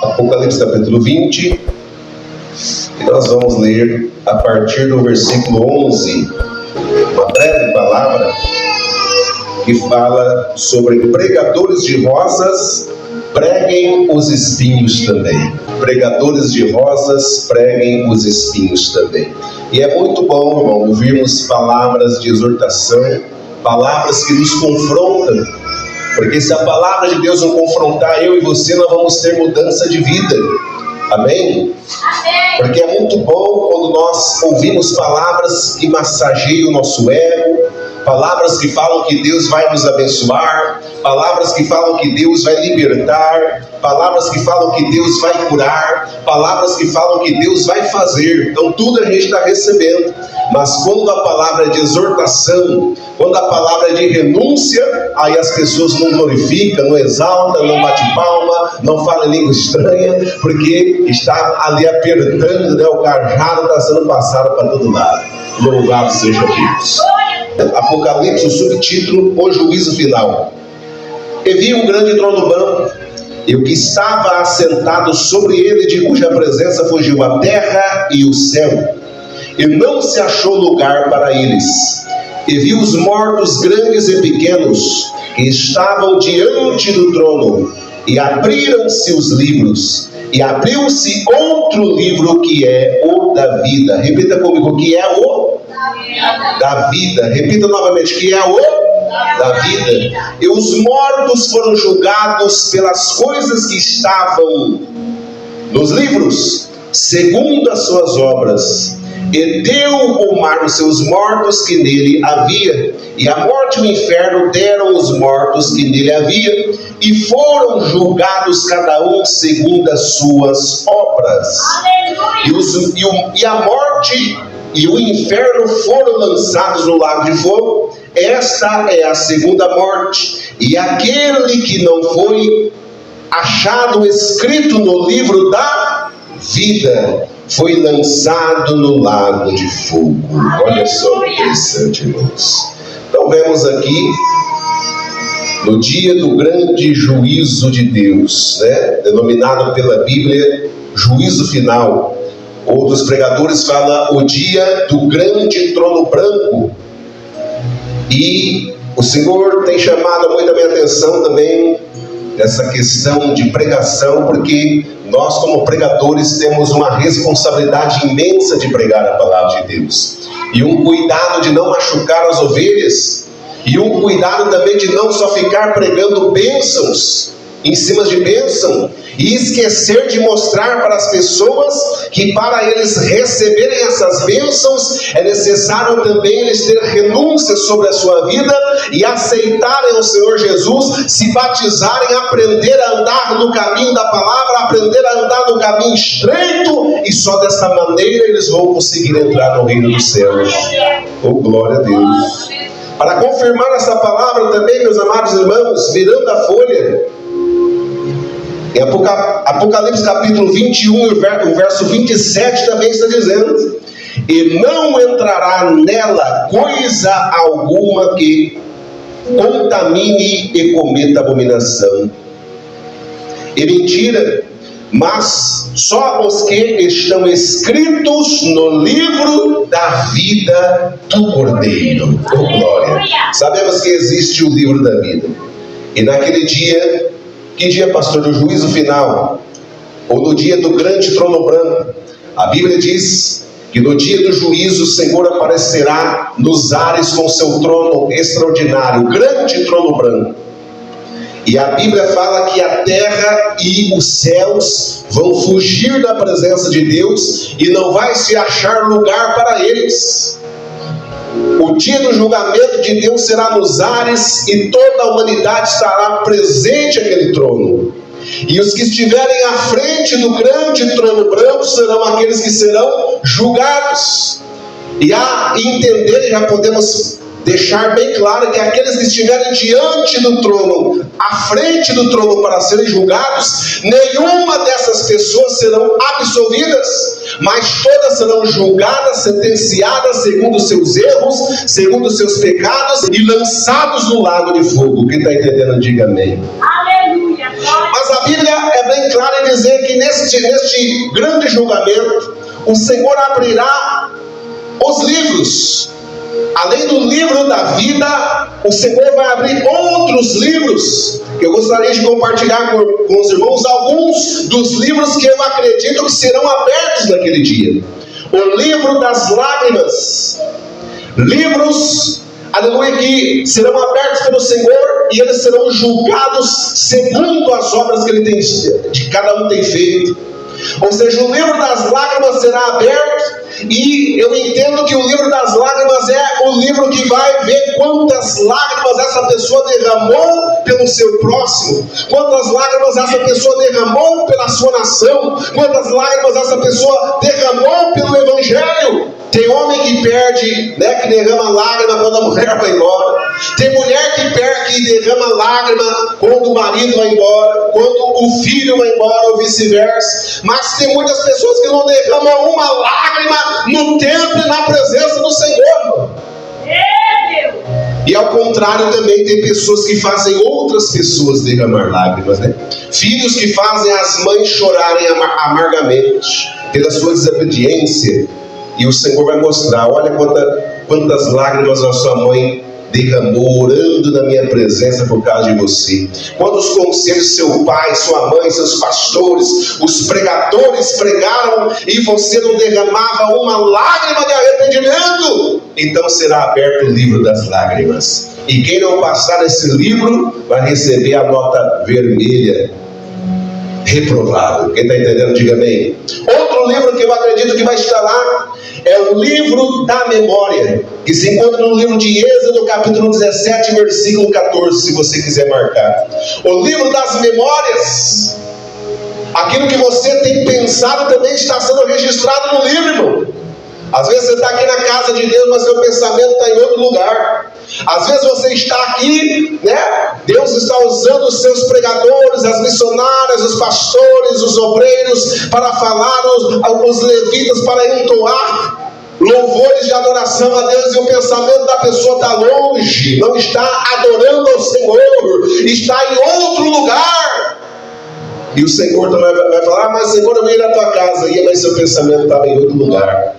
Apocalipse capítulo 20, e nós vamos ler a partir do versículo 11, uma breve palavra que fala sobre pregadores de rosas, preguem os espinhos também. Pregadores de rosas, preguem os espinhos também. E é muito bom, irmão, ouvirmos palavras de exortação, palavras que nos confrontam, porque se a palavra de Deus não confrontar eu e você, nós vamos ter mudança de vida. Amém? Porque é muito bom quando nós ouvimos palavras que massageiam o nosso ego, palavras que falam que Deus vai nos abençoar, palavras que falam que Deus vai libertar, palavras que falam que Deus vai curar, palavras que falam que Deus vai fazer. Então tudo a gente está recebendo. Mas quando a palavra é de exortação, quando a palavra é de renúncia, aí as pessoas não glorificam, não exaltam, não bate palma, não falam língua estranha, porque está ali apertando, né? O cajado está sendo passado para todo lado. Louvado seja Deus. Apocalipse, o subtítulo: O Juízo Final. E vi um grande trono branco, e o que estava assentado sobre ele, de cuja presença fugiu a terra e o céu, e não se achou lugar para eles. E vi os mortos grandes e pequenos, que estavam diante do trono, e abriram-se os livros, e abriu-se outro livro, que é o da vida. Repita comigo: que é o da vida. Repita novamente: que é o da vida. E os mortos foram julgados pelas coisas que estavam nos livros, segundo as suas obras. E deu o mar os seus mortos que nele havia, e a morte e o inferno deram os mortos que nele havia, e foram julgados cada um segundo as suas obras. E a morte e o inferno foram lançados no lago de fogo. Esta é a segunda morte. E aquele que não foi achado escrito no livro da vida foi lançado no lago de fogo. Olha só que interessante, irmãos. Então vemos aqui, no dia do grande juízo de Deus, né? Denominado pela Bíblia juízo final. Outros pregadores falam o dia do grande trono branco. E o Senhor tem chamado muito a minha atenção também nessa questão de pregação, porque nós, como pregadores, temos uma responsabilidade imensa de pregar a palavra de Deus, e um cuidado de não machucar as ovelhas, e um cuidado também de não só ficar pregando bênçãos em cima de bênção, e esquecer de mostrar para as pessoas que para eles receberem essas bênçãos é necessário também eles ter renúncia sobre a sua vida e aceitarem o Senhor Jesus, se batizarem, aprender a andar no caminho da palavra, aprender a andar no caminho estreito, e só dessa maneira eles vão conseguir entrar no reino dos céus. Oh, glória a Deus! Para confirmar essa palavra também, meus amados irmãos, virando a folha, em Apocalipse capítulo 21, o verso 27 também está dizendo: e não entrará nela coisa alguma que contamine e cometa abominação e mentira, mas só os que estão escritos no livro da vida do Cordeiro. Oh, glória! Sabemos que existe o livro da vida, e naquele dia, que dia, pastor? Do juízo final, ou no dia do grande trono branco, a Bíblia diz que no dia do juízo o Senhor aparecerá nos ares com seu trono extraordinário, grande trono branco. E a Bíblia fala que a terra e os céus vão fugir da presença de Deus, e não vai se achar lugar para eles. O dia do julgamento de Deus será nos ares, e toda a humanidade estará presente àquele trono. E os que estiverem à frente do grande trono branco serão aqueles que serão julgados. E a entender, já podemos deixar bem claro que aqueles que estiverem diante do trono, à frente do trono para serem julgados, nenhuma dessas pessoas serão absolvidas, mas todas serão julgadas, sentenciadas segundo os seus erros, segundo os seus pecados, e lançados no lago de fogo. Quem está entendendo, diga amém. Aleluia. Mas a Bíblia é bem clara em dizer que neste grande julgamento, o Senhor abrirá os livros. Além do livro da vida, o Senhor vai abrir outros livros, que eu gostaria de compartilhar com os irmãos alguns dos livros que eu acredito que serão abertos naquele dia. O livro das lágrimas, livros, aleluia, que serão abertos pelo Senhor e eles serão julgados segundo as obras que de cada um tem feito. Ou seja, o livro das lágrimas será aberto, e eu entendo que o livro das lágrimas é o livro que vai ver quantas lágrimas essa pessoa derramou pelo seu próximo, quantas lágrimas essa pessoa derramou pela sua nação, quantas lágrimas essa pessoa derramou pelo Evangelho. Tem homem que perde, né, que derrama lágrima quando a mulher vai embora. Tem mulher que derrama lágrima quando o marido vai embora, quando o filho vai embora, ou vice-versa. Mas tem muitas pessoas que não derramam uma lágrima no templo e na presença do Senhor. E ao contrário também tem pessoas que fazem outras pessoas derramar lágrimas, né? Filhos que fazem as mães chorarem amargamente pela sua desobediência. E o Senhor vai mostrar, olha quantas lágrimas a sua mãe derramou orando na minha presença por causa de você. Quantos conselhos seu pai, sua mãe, seus pastores, os pregadores pregaram e você não derramava uma lágrima de arrependimento. Então será aberto o livro das lágrimas. E quem não passar nesse livro vai receber a nota vermelha, reprovado. Quem está entendendo, diga amém. Outro livro que eu acredito que vai estar lá é o livro da memória, que se encontra no livro de Êxodo, capítulo 17, versículo 14, se você quiser marcar. O livro das memórias, aquilo que você tem pensado também está sendo registrado no livro, irmão. Às vezes você está aqui na casa de Deus, mas seu pensamento está em outro lugar. Às vezes você está aqui, né? Deus está usando os seus pregadores, as missionárias, os pastores, os obreiros, para falar, os levitas, para entoar louvores de adoração a Deus, e o pensamento da pessoa está longe, não está adorando ao Senhor, está em outro lugar. E o Senhor também vai falar: mas Senhor, eu ia na tua casa, mas seu pensamento estava em outro lugar.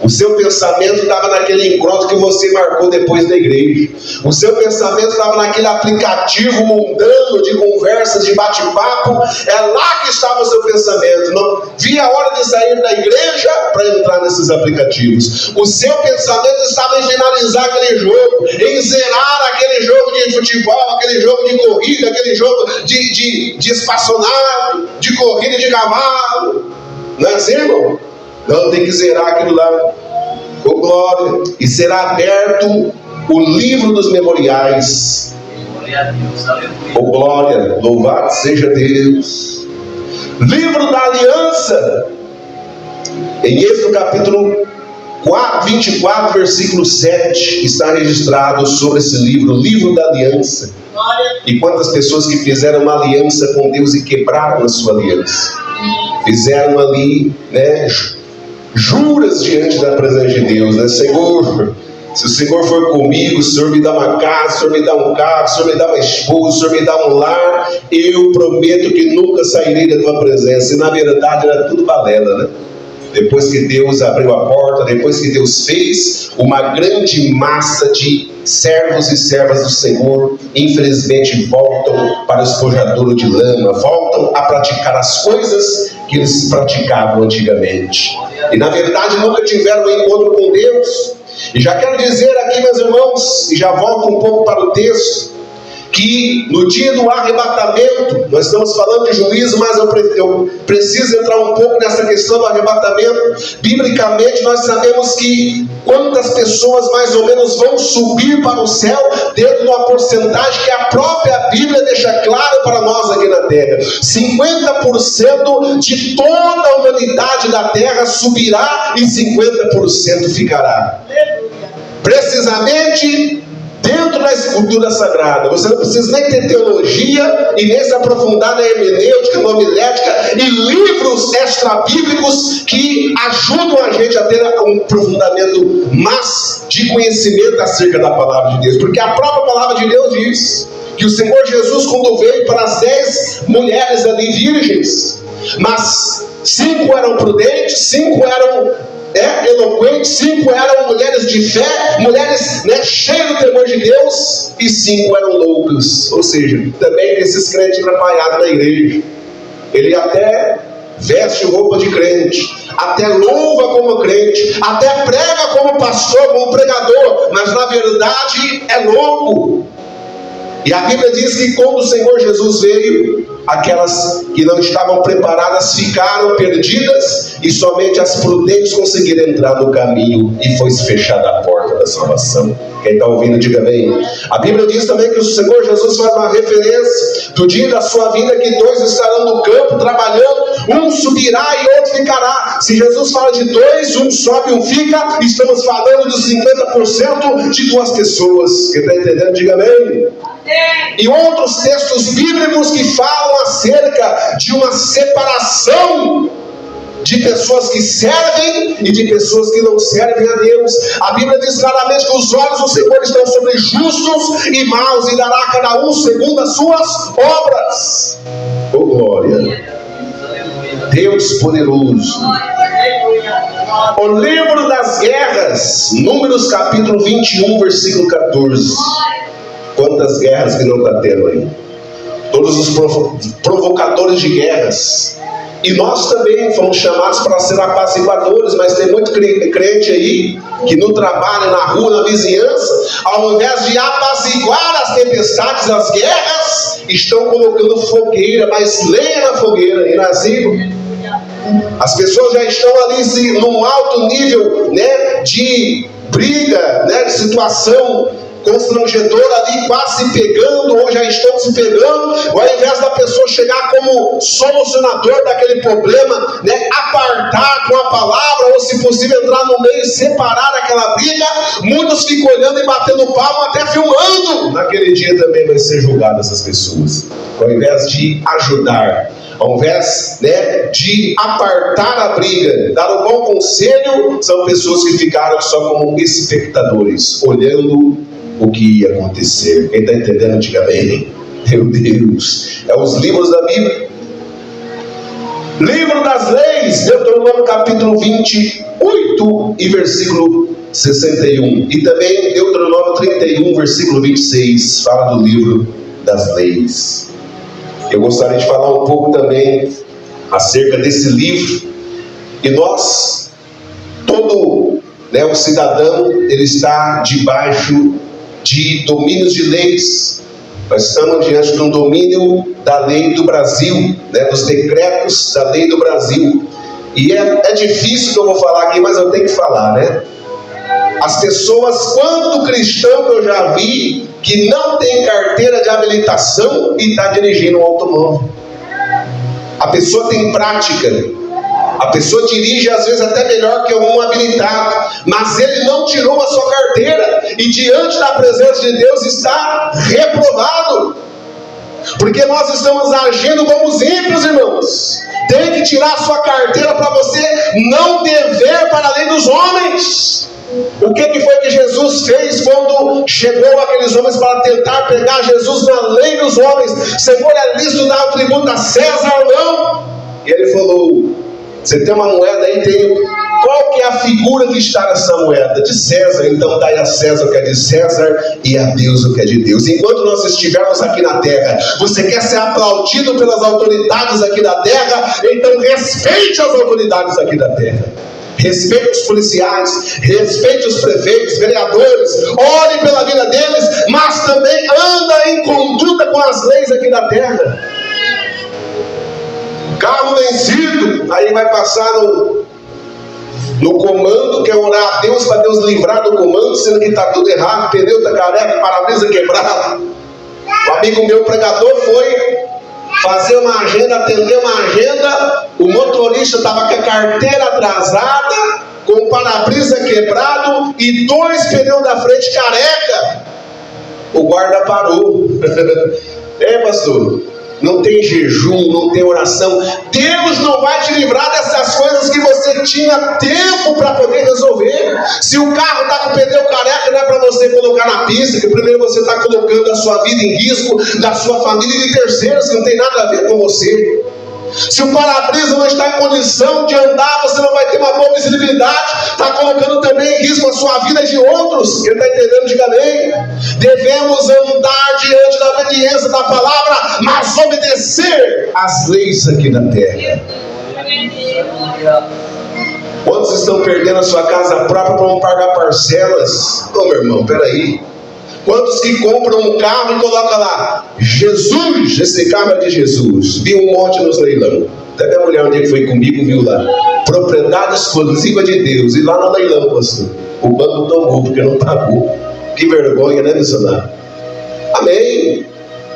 O seu pensamento estava naquele encontro que você marcou depois da igreja. O seu pensamento estava naquele aplicativo mundano de conversas, de bate-papo. É lá que estava o seu pensamento. Não via a hora de sair da igreja para entrar nesses aplicativos. O seu pensamento estava em finalizar aquele jogo, em zerar aquele jogo de futebol, aquele jogo de corrida, aquele jogo de espaçonave, de corrida de cavalo. Não é assim, irmão? Não, tem que zerar aquilo lá. Oh, glória. E será aberto o livro dos memoriais. Oh, glória. Louvado seja Deus. Livro da aliança. Em Êxodo capítulo 24, versículo 7, está registrado sobre esse livro, o livro da aliança. E quantas pessoas que fizeram uma aliança com Deus e quebraram a sua aliança. Fizeram ali, né, juras diante da presença de Deus, né? Senhor, se o Senhor for comigo, o Senhor me dá uma casa, o Senhor me dá um carro, o Senhor me dá uma esposa, o Senhor me dá um lar, eu prometo que nunca sairei da tua presença. E na verdade era tudo balela, né? Depois que Deus abriu a porta, depois que Deus fez, uma grande massa de servos e servas do Senhor, infelizmente, voltam para o espojadouro de lama, voltam a praticar as coisas que eles praticavam antigamente. E na verdade nunca tiveram um encontro com Deus. E já quero dizer aqui, meus irmãos, e já volto um pouco para o texto, que no dia do arrebatamento, nós estamos falando de juízo, mas eu preciso entrar um pouco nessa questão do arrebatamento. Biblicamente nós sabemos que quantas pessoas mais ou menos vão subir para o céu, dentro de uma porcentagem que a própria Bíblia deixa claro para nós aqui na terra. 50% de toda a humanidade da terra subirá e 50% ficará. Precisamente dentro da escultura sagrada. Você não precisa nem ter teologia e nem se aprofundar na hermenêutica, na homilética e livros extra-bíblicos que ajudam a gente a ter um aprofundamento mais de conhecimento acerca da palavra de Deus. Porque a própria palavra de Deus diz que o Senhor Jesus, quando veio para as 10 mulheres ali virgens, mas 5 eram prudentes, 5 eram eloquentes, 5 eram mulheres de fé, mulheres cheias do temor de Deus, e 5 eram loucas. Ou seja, também desses crentes atrapalhados na igreja. Ele até veste roupa de crente, até louva como crente, até prega como pastor, como pregador, mas na verdade é louco. E a Bíblia diz que quando o Senhor Jesus veio, aquelas que não estavam preparadas ficaram perdidas, e somente as prudentes conseguiram entrar no caminho, e foi fechada a porta da salvação. Quem está ouvindo, diga bem. A Bíblia diz também que o Senhor Jesus faz uma referência do dia da sua vinda, que 2 estarão no campo trabalhando, um subirá e outro ficará. Se Jesus fala de 2, um sobe e um fica, estamos falando dos 50% de 2 pessoas. Quem está entendendo, diga bem. E outros textos bíblicos que falam acerca de uma separação de pessoas que servem e de pessoas que não servem a Deus. A Bíblia diz claramente que os olhos do Senhor estão sobre justos e maus, e dará a cada um segundo as suas obras. Oh glória, Deus poderoso. O livro das guerras, Números capítulo 21, versículo 14. Quantas guerras que não está tendo aí? Todos os provocadores de guerras. E nós também fomos chamados para ser apaciguadores, mas tem muito crente aí, que no trabalho, na rua, na vizinhança, ao invés de apaciguar as tempestades, as guerras, estão colocando fogueira, mais lenha na fogueira, e assim, as pessoas já estão ali num alto nível, de briga, de situação constrangedora ali, quase se pegando, ou já estão se pegando, ao invés da pessoa chegar como solucionador daquele problema, apartar com a palavra, ou se possível entrar no meio e separar aquela briga, muitos ficam olhando e batendo palma, até filmando. Naquele dia também vai ser julgado essas pessoas, ao invés de ajudar, ao invés de apartar a briga, dar um bom conselho, são pessoas que ficaram só como espectadores, olhando o que ia acontecer. Quem está entendendo, diga bem. Meu Deus, os livros da Bíblia. Livro das Leis, Deuteronômio capítulo 28 e versículo 61. E também Deuteronômio 31, versículo 26, fala do livro das Leis. Eu gostaria de falar um pouco também acerca desse livro. E nós, todo o cidadão, ele está debaixo de domínios de leis. Nós estamos diante de um domínio da lei do Brasil, dos decretos da lei do Brasil. E é difícil que eu vou falar aqui, mas eu tenho que falar, As pessoas, quanto cristão que eu já vi, que não tem carteira de habilitação e está dirigindo um automóvel. A pessoa tem prática, a pessoa dirige às vezes até melhor que um habilitado, mas ele não tirou a sua carteira, e diante da presença de Deus está reprovado, porque nós estamos agindo como os ímpios, irmãos. Tem que tirar a sua carteira para você não dever para além dos homens. O que foi que Jesus fez quando chegou aqueles homens para tentar pegar Jesus na lei dos homens? Senhor, é lícito dar o tributo a César ou não? E ele falou: você tem uma moeda aí, qual que é a figura que está nessa moeda? De César. Então dai a César o que é de César e a Deus o que é de Deus. Enquanto nós estivermos aqui na terra, você quer ser aplaudido pelas autoridades aqui da terra? Então respeite as autoridades aqui da terra. Respeite os policiais, respeite os prefeitos, vereadores, ore pela vida deles, mas também anda em conduta com as leis aqui da terra. Carro vencido, aí vai passar no comando, quer orar a Deus para Deus livrar do comando, sendo que está tudo errado, pneu está careca, para-brisa quebrado. Um amigo meu pregador foi fazer uma agenda, atender uma agenda, o motorista estava com a carteira atrasada, com o para-brisa quebrado e 2 pneus da frente careca. O guarda parou. Pastor, não tem jejum, não tem oração. Deus não vai te livrar dessas coisas que você tinha tempo para poder resolver. Se o carro está com o pneu careca, não é para você colocar na pista, que primeiro você está colocando a sua vida em risco, da sua família e de terceiros que não tem nada a ver com você. Se o para-brisa não está em condição de andar, você não vai ter uma boa visibilidade. Está colocando também em risco a sua vida e de outros. Quem está entendendo, diga amém. Devemos andar diante da obediência da palavra, mas obedecer às leis aqui na terra. Quantos estão perdendo a sua casa própria para não pagar parcelas? Ô meu irmão, peraí. Quantos que compram um carro e colocam lá, Jesus, esse carro é de Jesus. Vi um monte nos leilão. Até minha mulher um dia que foi comigo viu lá, propriedade exclusiva de Deus. E lá no leilão, pastor, o banco tomou porque não pagou. Que vergonha, né, missionário? Amém.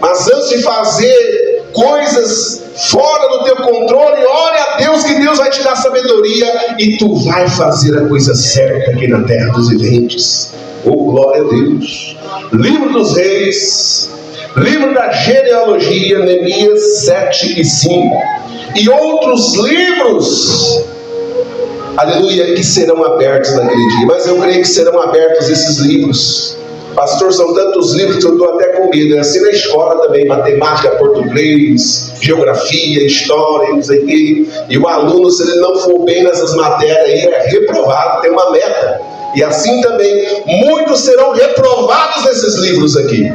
Mas antes de fazer coisas fora do teu controle, ore a Deus, que Deus vai te dar sabedoria e tu vai fazer a coisa certa aqui na terra dos viventes. Oh, glória a Deus. Livro dos Reis, livro da genealogia, Neemias 7 e 5, e outros livros, aleluia, que serão abertos naquele dia. Mas eu creio que serão abertos esses livros. Pastor, são tantos livros que eu estou até com medo. É assim na escola também, matemática, português, geografia, história, não sei o quê. E o aluno, se ele não for bem nessas matérias aí, é reprovado, tem uma meta. E assim também, muitos serão reprovados nesses livros aqui.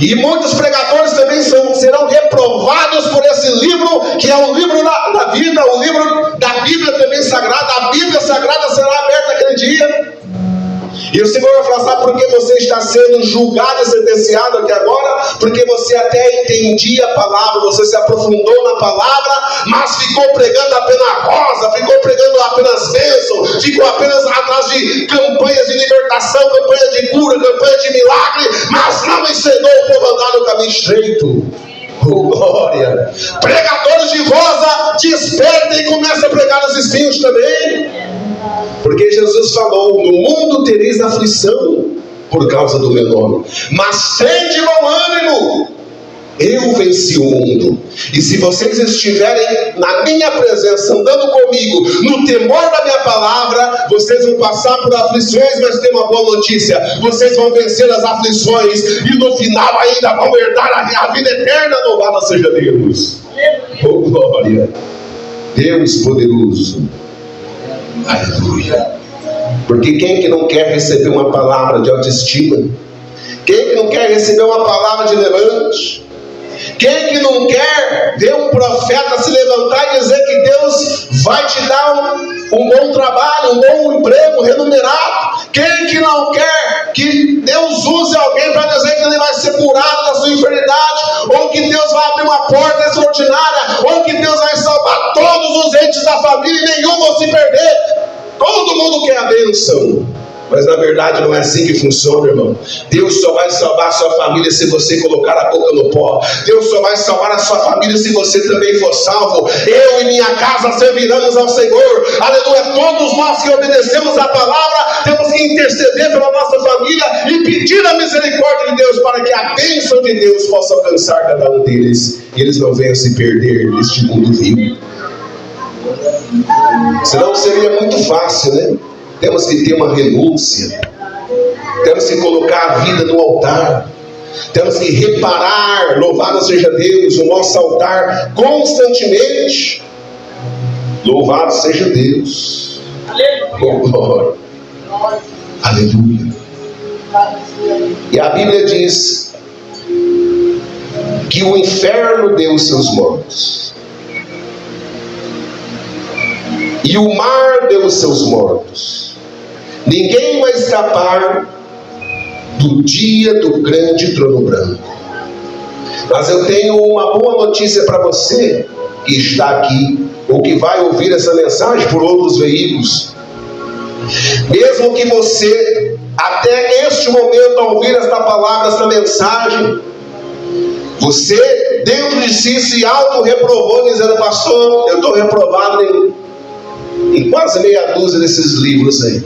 E muitos pregadores também serão reprovados por esse livro, que é o livro da vida, o livro da Bíblia também sagrada. A Bíblia sagrada será aberta aquele dia. E o Senhor vai falar, sabe por que você está sendo julgado e sentenciado aqui agora? Porque você até entendia a palavra, você se aprofundou na palavra, mas ficou pregando apenas rosa, ficou pregando apenas bênção, ficou apenas atrás de campanhas de libertação, campanha de cura, campanha de milagre, mas não ensinou o povo a andar no caminho estreito. Oh, glória! Pregadores de rosa, despertem e comecem a pregar os espinhos também. Porque Jesus falou, no mundo tereis aflição por causa do meu nome, mas tende bom ânimo, eu venci o mundo. E se vocês estiverem na minha presença, andando comigo, no temor da minha palavra, vocês vão passar por aflições, mas tem uma boa notícia, vocês vão vencer as aflições, e no final ainda vão herdar a vida eterna. Louvado seja Deus. Oh, glória! Deus poderoso. Aleluia. Porque quem que não quer receber uma palavra de autoestima? Quem que não quer receber uma palavra de levante? Quem que não quer ver um profeta se levantar e dizer que Deus vai te dar um bom trabalho, um bom emprego remunerado? Quem que não quer que Deus use alguém para dizer que ele vai ser curado da sua enfermidade, ou que Deus vai abrir uma porta extraordinária, ou que Deus vai salvar todos os entes da família e nenhum vão se perder? Todo mundo quer a bênção, mas na verdade não é assim que funciona, irmão. Deus só vai salvar a sua família se você colocar a boca no pó. Deus só vai salvar a sua família se você também for salvo. Eu e minha casa serviremos ao Senhor. Aleluia. Todos nós que obedecemos a palavra temos que interceder pela nossa família e pedir a misericórdia de Deus para que a bênção de Deus possa alcançar cada um deles e eles não venham se perder neste mundo vil. Senão seria muito fácil, né? Temos que ter uma renúncia, temos que colocar a vida no altar, temos que reparar, louvado seja Deus, o nosso altar constantemente. Louvado seja Deus. Oh, glória. Aleluia. E a Bíblia diz que o inferno deu os seus mortos, e o mar deu os seus mortos. Ninguém vai escapar do dia do grande trono branco. Mas eu tenho uma boa notícia para você que está aqui, ou que vai ouvir essa mensagem por outros veículos. Mesmo que você, até este momento, ao ouvir esta palavra, esta mensagem, você dentro de si se auto-reprovou, dizendo, pastor, eu estou reprovado em quase meia dúzia desses livros aí.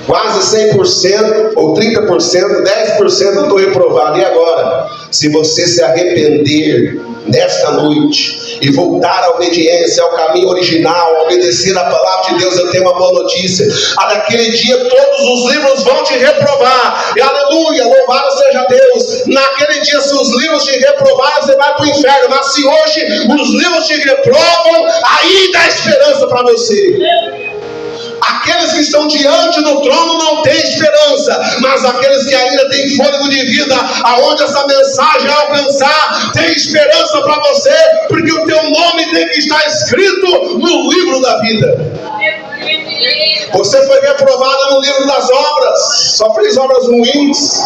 Quase 100%, ou 30%, 10% eu estou reprovado. E agora? Se você se arrepender nesta noite e voltar à obediência, ao caminho original, a obedecer a palavra de Deus, eu tenho uma boa notícia. Naquele dia todos os livros vão te reprovar. E aleluia, louvado seja Deus. Naquele dia, se os livros te reprovarem, você vai para o inferno. Mas se hoje os livros te reprovam, aí dá esperança para você. Aqueles que estão diante do trono não têm esperança, mas aqueles que ainda têm fôlego de vida, aonde essa mensagem alcançar, tem esperança para você, porque o teu nome tem que estar escrito no livro da vida. Você foi reprovado no livro das obras, só fez obras ruins.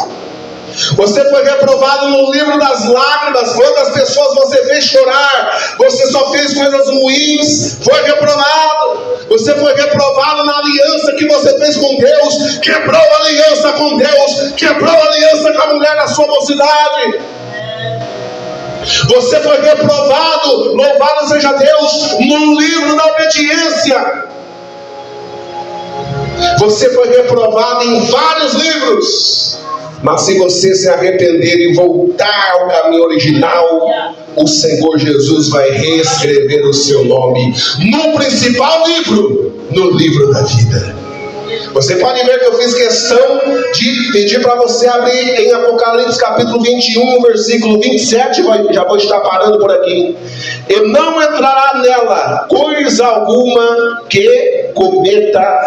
Você foi reprovado no livro das lágrimas. Quantas pessoas você fez chorar? Você só fez coisas ruins. Foi reprovado. Você foi reprovado na aliança que você fez com Deus. Quebrou a aliança com Deus. Quebrou a aliança com a mulher da sua mocidade. Você foi reprovado, louvado seja Deus, no livro da obediência. Você foi reprovado em vários livros. Mas se você se arrepender e voltar ao caminho original, o Senhor Jesus vai reescrever o seu nome no principal livro, no livro da vida. Você pode ver que eu fiz questão de pedir para você abrir em Apocalipse capítulo 21, versículo 27, já vou estar parando por aqui. E não entrará nela coisa alguma que cometa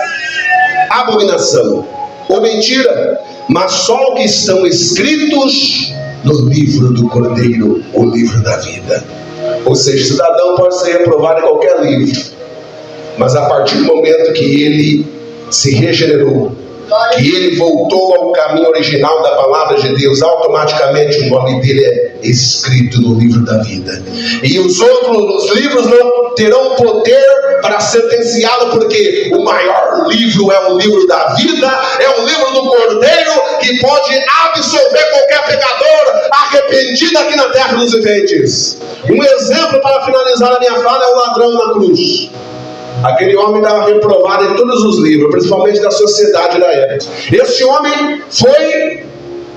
abominação ou mentira, mas só o que estão escritos no livro do Cordeiro, o livro da vida. Ou seja, o cidadão pode ser reprovado em qualquer livro, mas a partir do momento que ele se regenerou, que ele voltou ao caminho original da palavra de Deus, automaticamente o nome dele é escrito no livro da vida. E os outros livros não terão poder para sentenciá-lo, porque o maior livro é o livro da vida, é o livro do Cordeiro, que pode absolver qualquer pecador arrependido aqui na terra dos viventes. Um exemplo para finalizar a minha fala é o ladrão na cruz. Aquele homem estava reprovado em todos os livros, principalmente da sociedade da época. Esse homem foi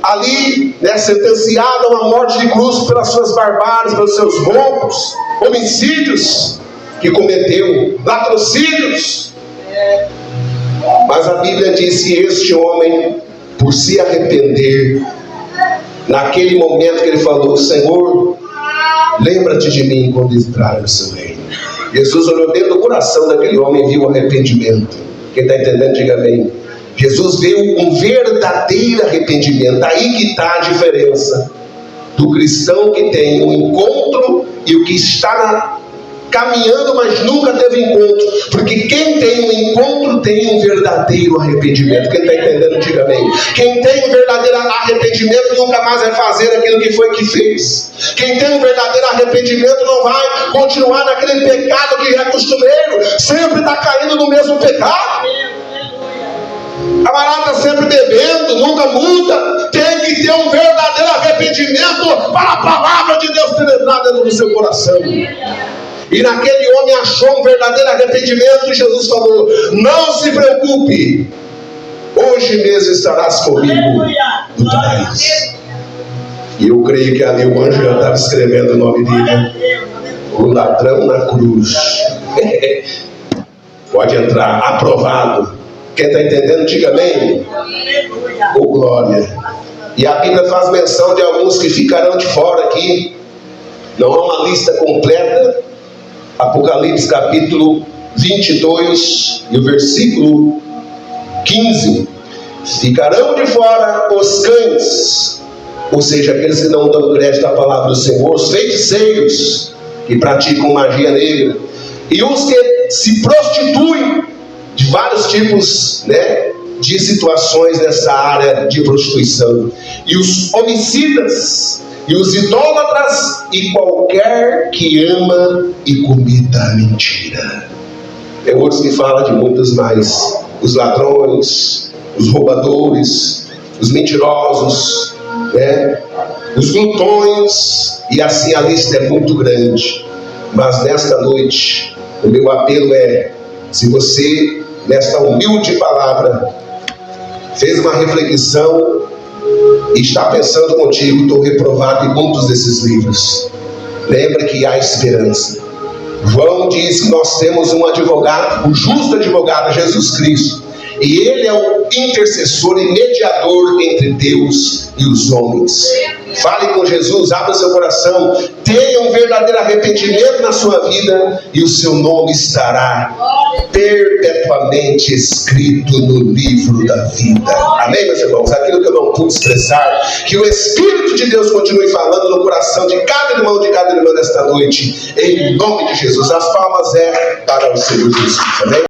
ali, sentenciado a uma morte de cruz pelas suas barbáries, pelos seus roubos, homicídios que cometeu, latrocídios. Mas a Bíblia diz que este homem, por se arrepender, naquele momento que ele falou: Senhor, lembra-te de mim quando entrar no seu reino. Jesus olhou dentro do coração daquele homem e viu o arrependimento. Quem está entendendo, diga amém. Jesus viu um verdadeiro arrependimento. Aí que está a diferença do cristão que tem um encontro e o que está caminhando, mas nunca teve encontro. Porque quem tem um encontro tem um verdadeiro arrependimento. Quem está entendendo, diga amém. Quem tem um verdadeiro arrependimento nunca mais vai fazer aquilo que foi que fez. Quem tem um verdadeiro arrependimento não vai continuar naquele pecado que é costumeiro. Sempre está caindo no mesmo pecado. Camarada sempre bebendo, nunca muda. Tem que ter um verdadeiro arrependimento para a palavra de Deus penetrar dentro do seu coração. E naquele homem achou um verdadeiro arrependimento, e Jesus falou: não se preocupe, hoje mesmo estarás comigo no paraíso. E eu creio que ali o anjo já estava escrevendo o nome dele, o ladrão na cruz. Pode entrar, aprovado. Quem está entendendo, diga amém. Oh, glória. E a Bíblia faz menção de alguns que ficarão de fora aqui. Não há uma lista completa. Apocalipse capítulo 22 e o versículo 15: ficarão de fora os cães, ou seja, aqueles que não dão crédito à palavra do Senhor, os feiticeiros que praticam magia negra, e os que se prostituem, de vários tipos, de situações nessa área de prostituição, e os homicidas, e os idólatras, e qualquer que ama e cometa a mentira. Tem outros que falam de muitos mais: os ladrões, os roubadores, os mentirosos, os glutões, e assim a lista é muito grande. Mas nesta noite, o meu apelo é: se você, nesta humilde palavra, fez uma reflexão e está pensando contigo: estou reprovado em muitos desses livros, lembre que há esperança. João diz que nós temos um advogado, o justo advogado, Jesus Cristo. E Ele é o intercessor e mediador entre Deus e os homens. Fale com Jesus, abra seu coração, tenha um verdadeiro arrependimento na sua vida, e o seu nome estará perpetuamente escrito no livro da vida. Amém, meus irmãos? Aquilo que eu não pude expressar, que o Espírito de Deus continue falando no coração de cada irmão, de cada irmã nesta noite, em nome de Jesus. As palmas é para o Senhor Jesus. Amém?